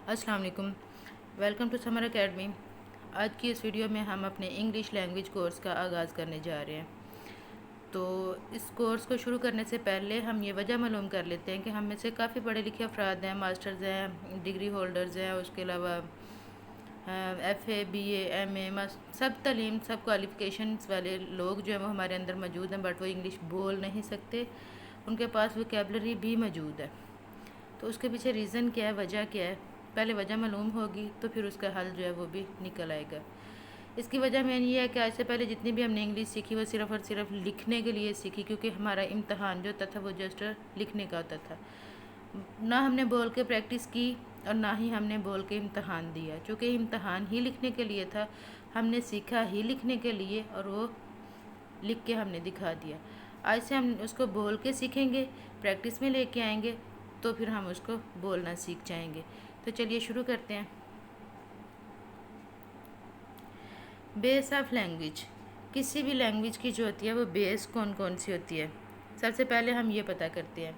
السلام علیکم، welcome to summer academy. آج کی اس ویڈیو میں ہم اپنے انگلش لینگویج کورس کا آغاز کرنے جا رہے ہیں۔ تو اس کورس کو شروع کرنے سے پہلے ہم یہ وجہ معلوم کر لیتے ہیں کہ ہم میں سے کافی پڑھے لکھے افراد ہیں، ماسٹرز ہیں، ڈگری ہولڈرز ہیں، اس کے علاوہ F A, B A, M A, سب تعلیم، سب کوالیفیکیشنز والے لوگ جو ہیں وہ ہمارے اندر موجود ہیں، بٹ وہ انگلش بول نہیں سکتے، ان کے پاس ووکیبلری بھی موجود ہے۔ تو اس کے پیچھے ریزن کیا ہے، وجہ کیا ہے؟ پہلے وجہ معلوم ہوگی تو پھر اس کا حل جو ہے وہ بھی نکل آئے گا۔ اس کی وجہ مین یہ ہے کہ آج سے پہلے جتنی بھی ہم نے انگلش سیکھی وہ صرف اور صرف لکھنے کے لیے سیکھی، کیونکہ ہمارا امتحان جو ہوتا تھا وہ جسٹ لکھنے کا ہوتا تھا، نہ ہم نے بول کے پریکٹس کی اور نہ ہی ہم نے بول کے امتحان دیا۔ چونکہ امتحان ہی لکھنے کے لیے تھا، ہم نے سیکھا ہی لکھنے کے لیے اور وہ لکھ کے ہم نے دکھا دیا۔ آج سے ہم اس کو بول کے سیکھیں گے، پریکٹس میں لے کے آئیں گے تو پھر ہم اس کو بولنا سیکھ جائیں گے۔ تو چلیے شروع کرتے ہیں۔ بیس آف لینگویج، کسی بھی لینگویج کی جو ہوتی ہے وہ بیس کون کون سی ہوتی ہے؟ سب سے پہلے ہم یہ پتہ کرتے ہیں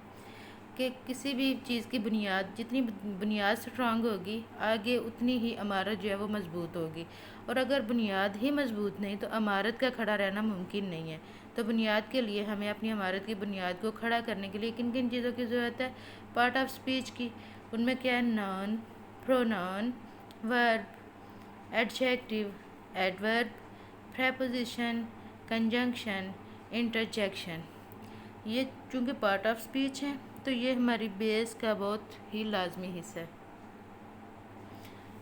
کہ کسی بھی چیز کی بنیاد، جتنی بنیاد سٹرانگ ہوگی آگے اتنی ہی عمارت جو ہے وہ مضبوط ہوگی، اور اگر بنیاد ہی مضبوط نہیں تو عمارت کا کھڑا رہنا ممکن نہیں ہے۔ تو بنیاد کے لیے ہمیں اپنی عمارت کی بنیاد کو کھڑا کرنے کے لیے کن کن چیزوں کی ضرورت ہے؟ پارٹ آف سپیچ کی۔ ان میں کیا ہے؟ ناؤن، پروناؤن، ورب، ایڈجیکٹیو، ایڈورب، پریپوزیشن، کنجنکشن، انٹرجیکشن۔ یہ چونکہ پارٹ آف سپیچ ہیں تو یہ ہماری بیس کا بہت ہی لازمی حصہ ہے۔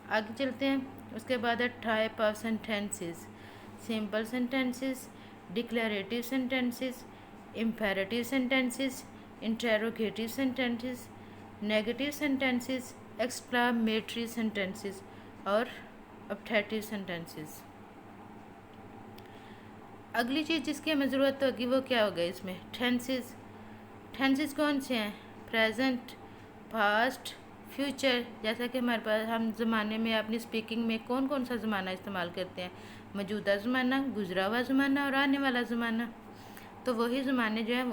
آگے چلتے ہیں۔ اس کے بعد ہے type of sentences: simple sentences, declarative sentences, imperative sentences, interrogative sentences, negative sentences, exclamatory sentences اور آبجیکٹیو سینٹینسز۔ اگلی چیز جس کی ہمیں ضرورت ہوگی وہ کیا ہوگا؟ اس میں ٹینسز۔ ٹینسز کون سے ہیں؟ Present, past, future. جیسا کہ ہمارے پاس ہم زمانے میں اپنی سپیکنگ میں کون کون سا زمانہ استعمال کرتے ہیں؟ موجودہ زمانہ، گزرا ہوا زمانہ اور آنے والا زمانہ۔ تو وہی زمانے جو ہیں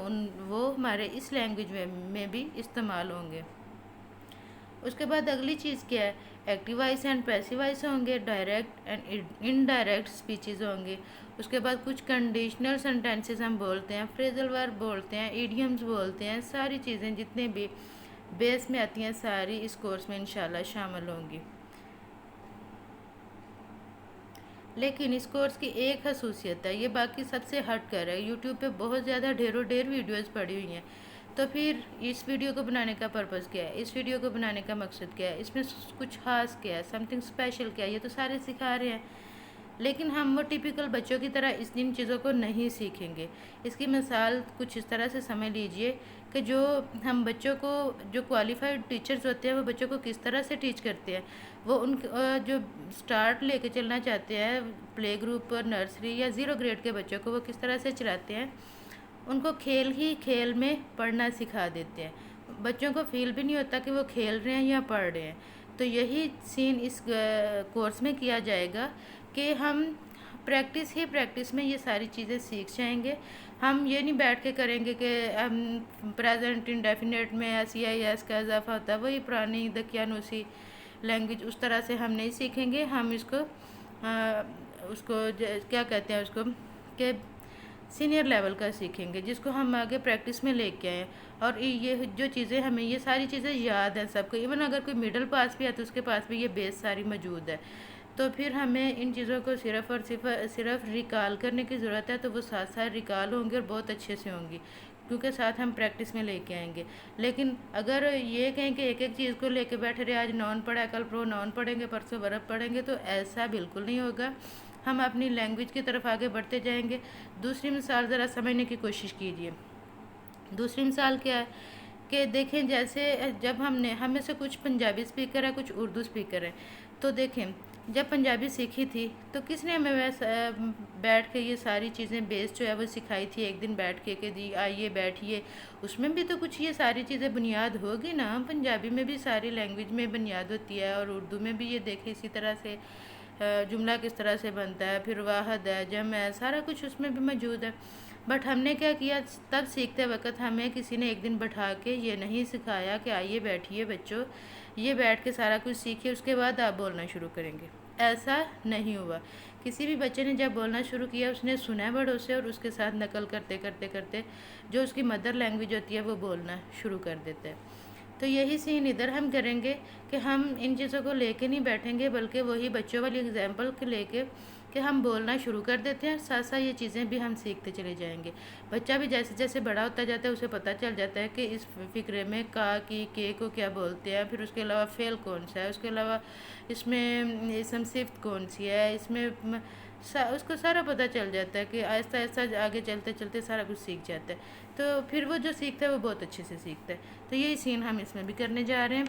وہ ہمارے اس لینگویج میں بھی استعمال ہوں گے۔ اس کے بعد اگلی چیز کیا ہے؟ Active voice and passive voice ہوں گے، ڈائریکٹ اینڈ انڈائریکٹ سپیچز ہوں گے۔ اس کے بعد کچھ کنڈیشنل سینٹینسز ہم بولتے ہیں، فریزل ورب بولتے ہیں، ایڈیمز بولتے ہیں۔ ساری چیزیں جتنے بھی بیس میں آتی ہیں ساری اس کورس میں انشاءاللہ شامل ہوں گی۔ لیکن اس کورس کی ایک خصوصیت ہے، یہ باقی سب سے ہٹ کر ہے۔ یوٹیوب پہ بہت زیادہ ڈھیروں ڈھیر ویڈیوز پڑی ہوئی ہیں، تو پھر اس ویڈیو کو بنانے کا پرپس کیا ہے؟ اس ویڈیو کو بنانے کا مقصد کیا ہے؟ اس میں کچھ خاص کیا ہے؟ سم تھنگ اسپیشل کیا ہے؟ یہ تو سارے سکھا رہے ہیں، لیکن ہم وہ ٹیپیکل بچوں کی طرح ان چیزوں کو نہیں سیکھیں گے۔ اس کی مثال کچھ اس طرح سے سمجھ لیجئے کہ جو ہم بچوں کو، جو کوالیفائڈ ٹیچرز ہوتے ہیں وہ بچوں کو کس طرح سے ٹیچ کرتے ہیں، وہ ان جو سٹارٹ لے کے چلنا چاہتے ہیں پلے گروپ پر، نرسری یا 0 گریڈ کے بچوں کو وہ کس طرح سے چلاتے ہیں، ان کو کھیل ہی کھیل میں پڑھنا سکھا دیتے ہیں۔ بچوں کو فیل بھی نہیں ہوتا کہ وہ کھیل رہے ہیں یا پڑھ رہے ہیں۔ تو یہی سین اس کورس میں کیا جائے گا کہ ہم پریکٹس ہی پریکٹس میں یہ ساری چیزیں سیکھ جائیں گے۔ ہم یہ نہیں بیٹھ کے کریں گے کہ ہم پریزنٹ انڈیفینٹ میں ایس ای آئی ایس کا اضافہ ہوتا ہے، وہی پرانی دقیانوسی لینگویج اس طرح سے ہم نہیں سیکھیں گے۔ ہم اس کو کیا کہتے ہیں، اس کو کہ سینئر لیول کا سیکھیں گے، جس کو ہم آگے پریکٹس میں لے کے آئیں۔ اور یہ جو چیزیں ہمیں، یہ ساری چیزیں یاد ہیں سب کو، ایون اگر کوئی مڈل پاس بھی ہے تو اس کے پاس بھی یہ بیس ساری موجود ہے۔ تو پھر ہمیں ان چیزوں کو صرف اور صرف ریکال کرنے کی ضرورت ہے، تو وہ ساتھ ساتھ ریکال ہوں گے اور بہت اچھے سے ہوں گی، کیونکہ ساتھ ہم پریکٹس میں لے کے آئیں گے۔ لیکن اگر یہ کہیں کہ ایک ایک چیز کو لے کے بیٹھے رہے، آج نون پڑھا، کل پروناؤن پڑھیں گے، پرسوں ورب پڑھیں گے، تو ایسا بالکل نہیں ہوگا۔ ہم اپنی لینگویج کی طرف آگے بڑھتے جائیں گے۔ دوسری مثال ذرا سمجھنے کی کوشش کیجیے۔ دوسری مثال کیا ہے کہ دیکھیں، جیسے جب ہم میں سے کچھ پنجابی سپیکر ہیں، کچھ اردو سپیکر ہیں، تو دیکھیں جب پنجابی سیکھی تھی تو کس نے ہمیں بیٹھ کے یہ ساری چیزیں بیس جو ہے وہ سکھائی تھی ایک دن بیٹھ کے کہ جی آئیے بیٹھیے؟ اس میں بھی تو کچھ یہ ساری چیزیں بنیاد ہوگی نا۔ پنجابی میں بھی ساری لینگویج میں بنیاد ہوتی ہے، اور اردو میں بھی یہ دیکھیں اسی طرح سے جملہ کس طرح سے بنتا ہے، پھر واحد ہے، جمع ہے، سارا کچھ اس میں بھی موجود ہے۔ بٹ ہم نے کیا کیا، تب سیکھتے وقت ہمیں کسی نے ایک دن بٹھا کے یہ نہیں سکھایا کہ آئیے بیٹھیے بچوں، یہ بیٹھ کے سارا کچھ سیکھیے اس کے بعد آپ بولنا شروع کریں گے۔ ایسا نہیں ہوا۔ کسی بھی بچے نے جب بولنا شروع کیا اس نے سنا بڑوں سے اور اس کے ساتھ نقل کرتے کرتے کرتے جو اس کی مدر لینگویج ہوتی ہے وہ بولنا شروع کر دیتا ہے۔ تو یہی سین ادھر ہم کریں گے کہ ہم ان چیزوں کو لے کے نہیں بیٹھیں گے، بلکہ وہی بچوں والی اگزامپل کے لے کے کہ ہم بولنا شروع کر دیتے ہیں، ساتھ ساتھ یہ چیزیں بھی ہم سیکھتے چلے جائیں گے۔ بچہ بھی جیسے جیسے بڑا ہوتا جاتا ہے اسے پتہ چل جاتا ہے کہ اس فقرے میں کا کی کے کو کیا بولتے ہیں، پھر اس کے علاوہ فعل کون سا ہے، اس کے علاوہ اس میں اسم صفت کون سی ہے، اس میں اس کو سارا پتہ چل جاتا ہے کہ آہستہ آہستہ آگے چلتے چلتے سارا کچھ سیکھ جاتا ہے۔ تو پھر وہ جو سیکھتا ہے وہ بہت اچھے سے سیکھتا ہے۔ تو یہی سین ہم اس میں بھی کرنے جا رہے ہیں۔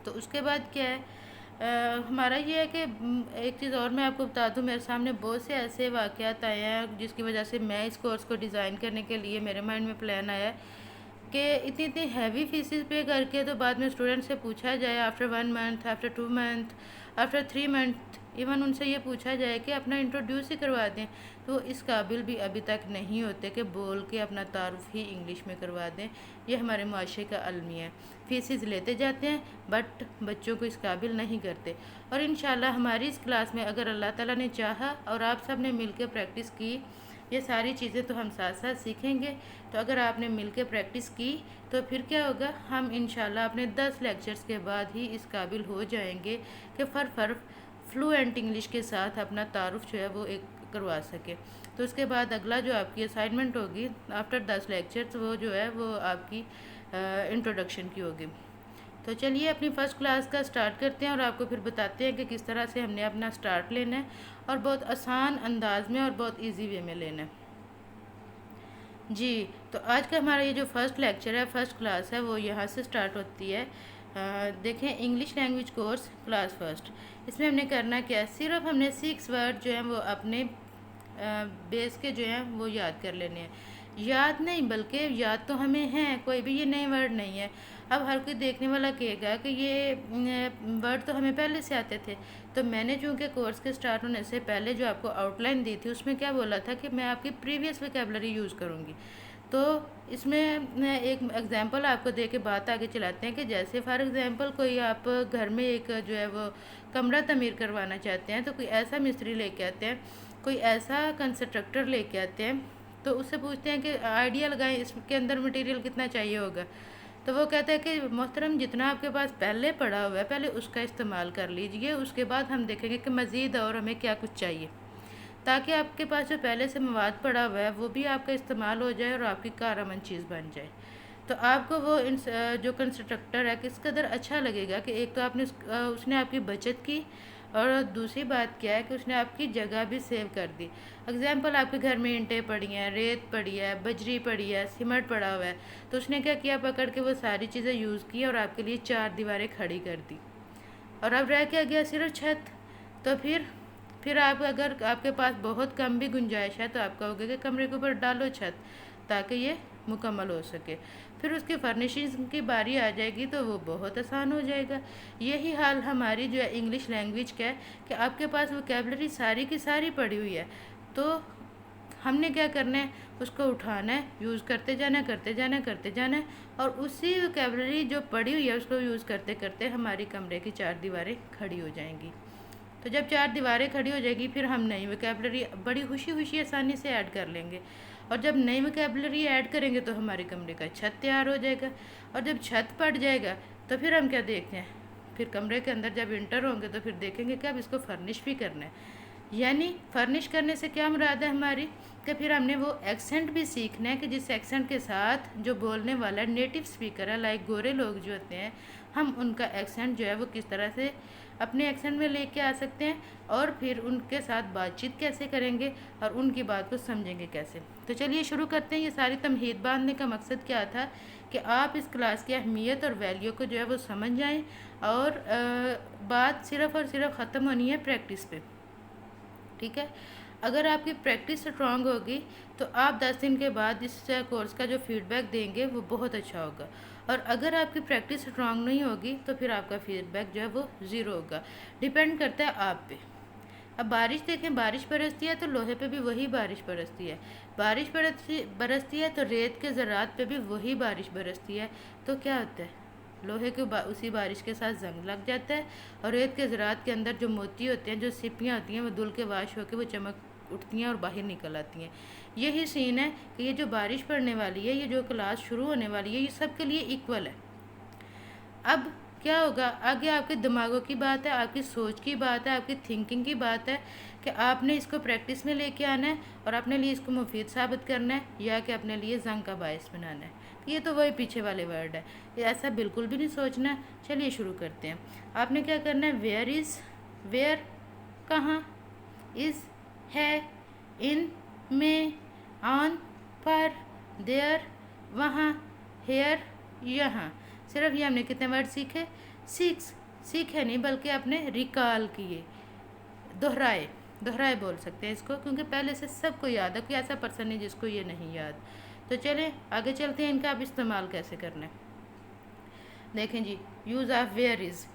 تو اس کے بعد کیا ہے، ہمارا یہ ہے کہ ایک چیز اور میں آپ کو بتا دوں، میرے سامنے بہت سے ایسے واقعات آئے ہیں جس کی وجہ سے میں اس کورس کو ڈیزائن کرنے کے لیے میرے مائنڈ میں پلان آیا ہے کہ اتنی اتنی ہیوی فیسز پے کر کے تو بعد میں اسٹوڈنٹ سے پوچھا جائے after 1 month, after 2 month, after 3 month, even in سے یہ پوچھا جائے کہ اپنا انٹروڈیوس ہی کروا دیں، تو وہ اس قابل بھی ابھی تک نہیں ہوتے کہ بول کے اپنا تعارف ہی انگلش میں کروا دیں۔ یہ ہمارے معاشرے کا المیہ ہے، فیسز لیتے جاتے ہیں بٹ بچوں کو اس قابل نہیں کرتے۔ اور انشاءاللہ ہماری اس کلاس میں اگر اللہ تعالیٰ نے چاہا اور آپ سب نے مل کے پریکٹس کی، یہ ساری چیزیں تو ہم ساتھ ساتھ سیکھیں گے۔ تو اگر آپ نے مل کے پریکٹس کی تو پھر کیا ہوگا، ہم انشاءاللہ اپنے 10 لیکچرز کے بعد ہی اس قابل ہو جائیں گے کہ فلوئنٹ انگلش کے ساتھ اپنا تعارف جو ہے وہ ایک کروا سکے۔ تو اس کے بعد اگلا جو آپ کی اسائنمنٹ ہوگی آفٹر 10 لیکچرز، وہ جو ہے وہ آپ کی انٹروڈکشن کی ہوگی۔ تو چلیے اپنی فرسٹ کلاس کا سٹارٹ کرتے ہیں اور آپ کو پھر بتاتے ہیں کہ کس طرح سے ہم نے اپنا سٹارٹ لینا ہے اور بہت آسان انداز میں اور بہت ایزی وے میں لینا ہے۔ جی، تو آج کا ہمارا یہ جو فرسٹ لیکچر ہے، فرسٹ کلاس ہے، وہ یہاں سے سٹارٹ ہوتی ہے۔ دیکھیں، English language course class first, اس میں ہم نے کرنا کیا ہے، صرف ہم نے 6 ورڈ جو ہیں وہ اپنے بیس کے جو ہیں وہ یاد کر لینے ہیں۔ یاد نہیں بلکہ یاد تو ہمیں ہیں، کوئی بھی یہ نئے ورڈ نہیں ہے۔ اب ہر کوئی دیکھنے والا کہے گا کہ یہ ورڈ تو ہمیں پہلے سے آتے تھے۔ تو میں نے چونکہ کورس کے سٹارٹ ہونے سے پہلے جو آپ کو آؤٹ لائن دی تھی اس میں کیا بولا تھا کہ میں آپ کی پریویس ویکیبلری یوز کروں گی۔ تو اس میں ایک ایگزامپل آپ کو دے کے بات آگے چلاتے ہیں کہ جیسے فار ایگزامپل کوئی آپ گھر میں ایک جو ہے وہ کمرہ تعمیر کروانا چاہتے ہیں، تو کوئی ایسا مستری لے کے آتے ہیں، کوئی ایسا کنسٹرکٹر لے کے آتے ہیں، تو اس سے پوچھتے ہیں کہ آئیڈیا لگائیں اس کے اندر مٹیریل کتنا چاہیے ہوگا۔ تو وہ کہتا ہے کہ محترم جتنا آپ کے پاس پہلے پڑا ہوا ہے پہلے اس کا استعمال کر لیجئے، اس کے بعد ہم دیکھیں گے کہ مزید اور ہمیں کیا کچھ چاہیے، تاکہ آپ کے پاس جو پہلے سے مواد پڑا ہوا ہے وہ بھی آپ کا استعمال ہو جائے اور آپ کی کارآمد چیز بن جائے۔ تو آپ کو وہ جو کنسٹرکٹر ہے کس قدر اچھا لگے گا کہ ایک تو اس نے آپ کی بچت کی، اور دوسری بات کیا ہے کہ اس نے آپ کی جگہ بھی سیو کر دی۔ اگزامپل، آپ کے گھر میں اینٹیں پڑی ہیں، ریت پڑی ہے، بجری پڑی ہے، سیمنٹ پڑا ہوا ہے، تو اس نے کیا کیا، پکڑ کے وہ ساری چیزیں یوز کی اور آپ کے لیے 4 دیواریں کھڑی کر دی، اور اب رہ کیا گیا، صرف چھت۔ تو پھر اگر آپ کے پاس بہت کم بھی گنجائش ہے تو آپ کہو گے کہ کمرے کے اوپر ڈالو چھت تاکہ یہ مکمل ہو سکے۔ پھر اس کی فرنیشنگ کی باری آ جائے گی تو وہ بہت آسان ہو جائے گا۔ یہی حال ہماری جو ہے انگلش لینگویج کا ہے کہ آپ کے پاس ویکیبلری ساری کی ساری پڑی ہوئی ہے، تو ہم نے کیا کرنا ہے، اس کو اٹھانا ہے، یوز کرتے جانا کرتے جانا کرتے جانا ہے، اور اسی ویکیبلری جو پڑی ہوئی ہے اس کو یوز کرتے کرتے ہماری کمرے کی 4 دیواریں کھڑی ہو جائیں گی۔ تو جب 4 دیواریں کھڑی ہو جائے گی پھر ہم نئی ویکیبلری بڑی خوشی آسانی سے ایڈ کر لیں گے، اور جب نئی ویکیبلری ایڈ کریں گے تو ہمارے کمرے کا چھت تیار ہو جائے گا، اور جب چھت پڑ جائے گا تو پھر ہم کیا دیکھتے ہیں، پھر کمرے کے اندر جب انٹر ہوں گے تو پھر دیکھیں گے کہ اب اس کو فرنش بھی کرنا ہے۔ یعنی فرنش کرنے سے کیا مراد ہے ہماری، کہ پھر ہم نے وہ ایکسنٹ بھی سیکھنا ہے کہ جس ایکسنٹ کے ساتھ جو بولنے والا نیٹو اسپیکر ہے، لائک گورے لوگ جو ہوتے ہیں، ہم ان کا ایکسنٹ جو ہے وہ کس طرح سے اپنے ایکسنٹ میں لے کے آ سکتے ہیں، اور پھر ان کے ساتھ بات چیت کیسے کریں گے اور ان کی بات کو سمجھیں گے کیسے۔ تو چلیے شروع کرتے ہیں۔ یہ ساری تمہید باندھنے کا مقصد کیا تھا کہ آپ اس کلاس کی اہمیت اور ویلیو کو جو ہے وہ سمجھ جائیں، اور بات صرف اور صرف ختم ہونی ہے پریکٹس پہ، ٹھیک ہے۔ اگر آپ کی پریکٹس اسٹرانگ ہوگی تو آپ 10 دن کے بعد اس کورس کا جو فیڈ بیک دیں گے وہ بہت اچھا ہوگا، اور اگر آپ کی پریکٹس اسٹرانگ نہیں ہوگی تو پھر آپ کا فیڈ بیک جو ہے وہ 0 ہوگا۔ ڈیپینڈ کرتا ہے آپ پہ۔ اب بارش دیکھیں، بارش برستی ہے تو لوہے پہ بھی وہی بارش برستی ہے، بارش برستی ہے تو ریت کے ذرات پہ بھی وہی بارش برستی ہے، تو کیا ہوتا ہے؟ لوہے کے اسی بارش کے ساتھ زنگ لگ جاتا ہے، اور ریت کے ذرات کے اندر جو موتی ہوتے ہیں، جو سپیاں ہوتی ہیں، وہ دھل کے واش ہو کے وہ چمک اٹھتی ہیں اور باہر نکل آتی ہیں۔ یہی سین ہے کہ یہ جو بارش پڑنے والی ہے، یہ جو کلاس شروع ہونے والی ہے، یہ سب کے لیے ایکول ہے۔ اب کیا ہوگا؟ آگے آپ کے دماغوں کی بات ہے، آپ کی سوچ کی بات ہے، آپ کی تھنکنگ کی بات ہے کہ آپ نے اس کو پریکٹس میں لے کے آنا ہے اور اپنے لیے اس کو مفید ثابت کرنا ہے، یا کہ اپنے لیے زنگ کا باعث بنانا ہے۔ یہ تو وہی پیچھے والے ورڈ ہے، یہ ایسا بالکل بھی نہیں سوچنا ہے۔ چلیے شروع کرتے ہیں۔ آپ نے کیا کرنا ہے؟ ویئر از، ویئر کہاں، از ہے، ان میں، آن پر، دیئر وہاں، ہیئر یہاں۔ صرف یہ ہم نے کتنے ورڈ سیکھے؟ سیکھے نہیں بلکہ اپنے ریکال کیے، دہرائے بول سکتے ہیں اس کو، کیونکہ پہلے سے سب کو یاد ہے، کوئی ایسا پرسن نہیں جس کو یہ نہیں یاد۔ تو چلیں آگے چلتے ہیں، ان کا اب استعمال کیسے کرنا ہے۔ دیکھیں جی، یوز آف ویئر از۔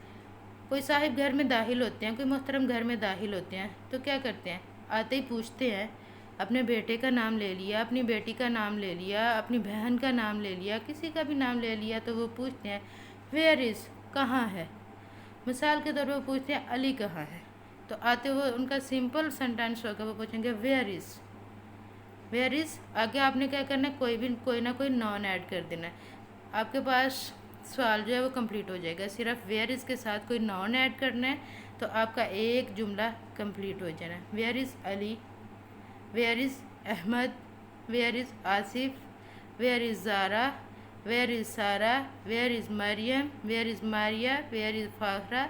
کوئی صاحب گھر میں داخل ہوتے ہیں، کوئی محترم گھر میں داخل ہوتے ہیں تو کیا کرتے ہیں؟ آتے ہی پوچھتے ہیں، اپنے بیٹے کا نام لے لیا، اپنی بیٹی کا نام لے لیا، اپنی بہن کا نام لے لیا، کسی کا بھی نام لے لیا تو وہ پوچھتے ہیں ویئر از، کہاں ہے۔ مثال کے طور پر وہ پوچھتے ہیں علی کہاں ہے، تو آتے ہوئے ان کا سمپل سینٹینس ہوگا، وہ پوچھیں گے ویئر از۔ ویئر از آگے آپ نے کیا کرنا ہے؟ کوئی نہ کوئی نون ایڈ کر دینا ہے، آپ کے پاس سوال جو ہے وہ کمپلیٹ ہو جائے گا۔ صرف ویئر از کے ساتھ کوئی نون ایڈ کرنا ہے تو آپ کا ایک جملہ کمپلیٹ ہو جانا ہے۔ Where is Ali, where is Ahmed, where is Asif, where is Zara, where is Sara, where is Maryam, where is Maria, where is Fakhra,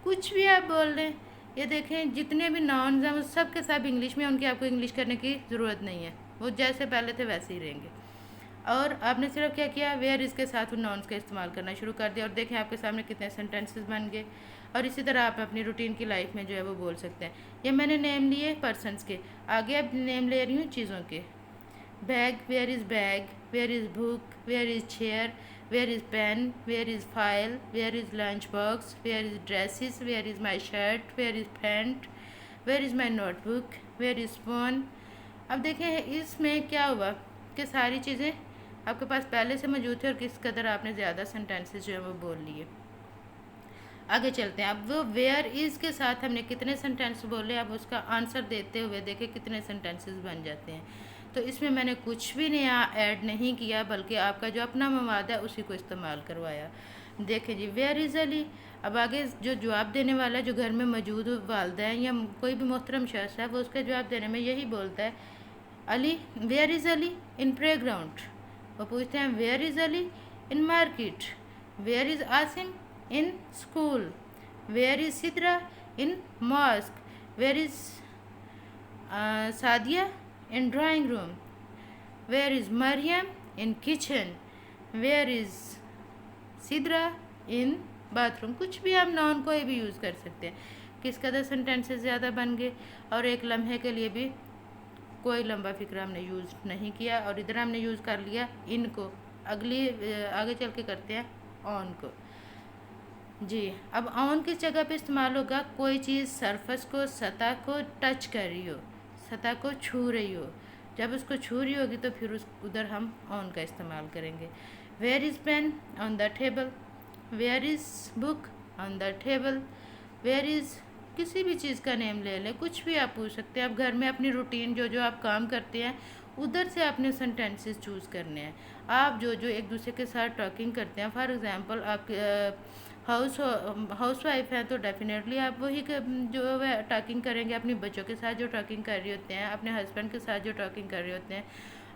کچھ بھی آپ بول دیں۔ یہ دیکھیں جتنے بھی ناؤنز ہیں وہ سب کے سب انگلش میں، ان کی آپ کو انگلش کرنے کی ضرورت نہیں ہے، وہ جیسے پہلے تھے ویسے ہی رہیں گے۔ اور آپ نے صرف کیا کیا؟ ویئر از کے ساتھ ان ناؤنز کا استعمال کرنا شروع کر دیا، اور دیکھیں آپ کے سامنے کتنے سینٹینسز بن گئے۔ اور اسی طرح آپ اپنی روٹین کی لائف میں جو ہے وہ بول سکتے ہیں۔ یہ میں نے نیم لیے پرسنس کے، آگے اب نیم لے رہی ہوں چیزوں کے۔ Bag, where is bag, where is book, where is chair, where is pen, where is file, where is lunch box, where is dresses, where is my shirt, where is pant, where is my notebook, where is phone. اب دیکھیں اس میں کیا ہوا کہ ساری چیزیں آپ کے پاس پہلے سے موجود تھے اور کس قدر آپ نے زیادہ سینٹینسز جو ہیں وہ بول لیے۔ آگے چلتے ہیں، اب وہ ویئر از کے ساتھ ہم نے کتنے سینٹینس بولے، اب اس کا آنسر دیتے ہوئے دیکھیں کتنے سینٹینسز بن جاتے ہیں۔ تو اس میں میں نے کچھ بھی نیا ایڈ نہیں کیا، بلکہ آپ کا جو اپنا مواد ہے اسی کو استعمال کروایا۔ دیکھیں جی، ویئر از علی، اب آگے جو جواب دینے والا ہے، جو گھر میں موجود والدین یا کوئی بھی محترم شخص ہے، وہ اس کا جواب دینے میں یہی بولتا ہے علی، where is Ali in play ground. وہ پوچھتے ہیں where is Ali in market, where is Asim in school, where is Sidra in mosque, where is Sadia in drawing room, where is Maryam in kitchen, where is Sidra in bath room. کچھ بھی آپ نون کوئی بھی use کر سکتے ہیں۔ کس قدر سینٹینسز زیادہ بن گئے، اور ایک لمحے کے لیے بھی کوئی لمبا فکر ہم نے یوز نہیں کیا، اور ادھر ہم نے یوز کر لیا ان کو۔ آگے چل کے کرتے ہیں آن کو۔ جی، اب آن کس جگہ پہ استعمال ہوگا؟ کوئی چیز سرفس کو، سطح کو ٹچ کر رہی ہو، سطح کو چھو رہی ہو، جب اس کو چھو رہی ہوگی تو پھر ادھر ہم آن کا استعمال کریں گے۔ Where is pen on the table, where is book on the table, where is کسی بھی چیز کا نیم لے لیں، کچھ بھی آپ پوچھ سکتے ہیں۔ اب گھر میں اپنی روٹین جو آپ کام کرتے ہیں ادھر سے آپ نے سینٹینسز چوز کرنے ہیں۔ آپ جو ایک دوسرے کے ساتھ ٹاکنگ کرتے ہیں، فار ایگزامپل آپ ہاؤس وائف ہیں تو ڈیفینیٹلی آپ وہی جو ہے ٹاکنگ کریں گے، اپنی بچوں کے ساتھ جو ٹاکنگ کر رہے ہوتے ہیں، اپنے ہسبینڈ کے ساتھ جو ٹاکنگ کر رہے ہوتے ہیں۔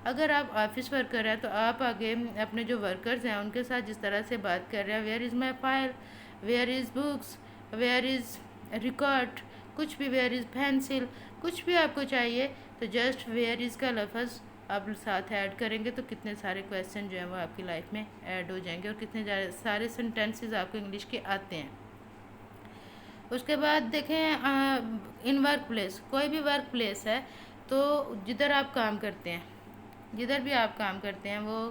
اگر آپ آفس ورکر ہیں تو آپ آگے اپنے جو ورکرز ہیں ان کے ساتھ جس طرح سے بات کر رہے ہیں، where is my file, where is books, where is record, کچھ بھی، ویئر از پینسل، کچھ بھی آپ کو چاہیے تو جسٹ ویئر از کا لفظ آپ ساتھ ایڈ کریں گے تو کتنے سارے کویسچن جو ہیں وہ آپ کی لائف میں ایڈ ہو جائیں گے، اور کتنے سارے سینٹینسز آپ کو انگلش کے آتے ہیں۔ اس کے بعد دیکھیں ان ورک پلیس، کوئی بھی ورک پلیس ہے تو جدھر آپ کام کرتے ہیں، جدھر بھی آپ کام کرتے ہیں وہ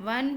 1,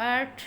8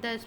10